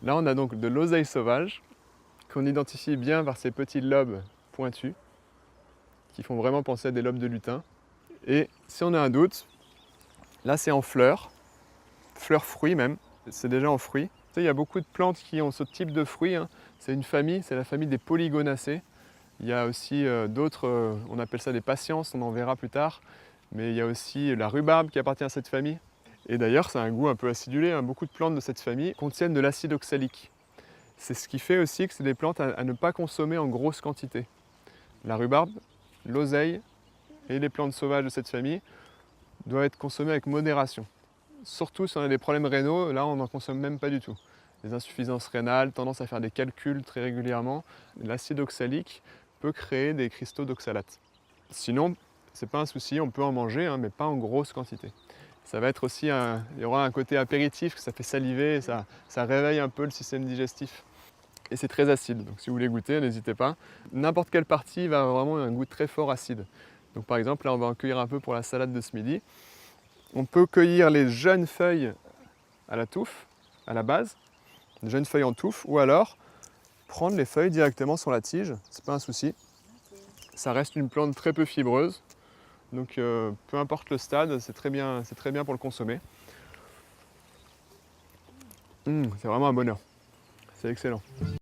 Là, on a donc de l'oseille sauvage qu'on identifie bien par ces petits lobes pointus qui font vraiment penser à des lobes de lutin. Et si on a un doute, là c'est en fleurs, fleurs-fruits même, c'est déjà en fruits. Tu sais, il y a beaucoup de plantes qui ont ce type de fruits, hein. C'est une famille, c'est la famille des Polygonacées. Il y a aussi d'autres, on appelle ça des patiences, on en verra plus tard. Mais il y a aussi la rhubarbe qui appartient à cette famille. Et d'ailleurs, ça a un goût un peu acidulé, hein. Beaucoup de plantes de cette famille contiennent de l'acide oxalique. C'est ce qui fait aussi que c'est des plantes à ne pas consommer en grosse quantité. La rhubarbe, l'oseille et les plantes sauvages de cette famille doivent être consommées avec modération. Surtout si on a des problèmes rénaux, là on n'en consomme même pas du tout. Les insuffisances rénales, tendance à faire des calculs très régulièrement, l'acide oxalique peut créer des cristaux d'oxalate. Sinon, c'est pas un souci, on peut en manger, hein, mais pas en grosse quantité. Ça va être aussi il y aura un côté apéritif, que ça fait saliver, ça réveille un peu le système digestif. Et c'est très acide, donc si vous voulez goûter, n'hésitez pas. N'importe quelle partie va avoir vraiment un goût très fort acide. Donc par exemple, là on va en cueillir un peu pour la salade de ce midi. On peut cueillir les jeunes feuilles à la touffe, à la base, les jeunes feuilles en touffe, ou alors prendre les feuilles directement sur la tige, c'est pas un souci. Ça reste une plante très peu fibreuse, donc peu importe le stade, c'est très bien pour le consommer. C'est vraiment un bonheur, c'est excellent.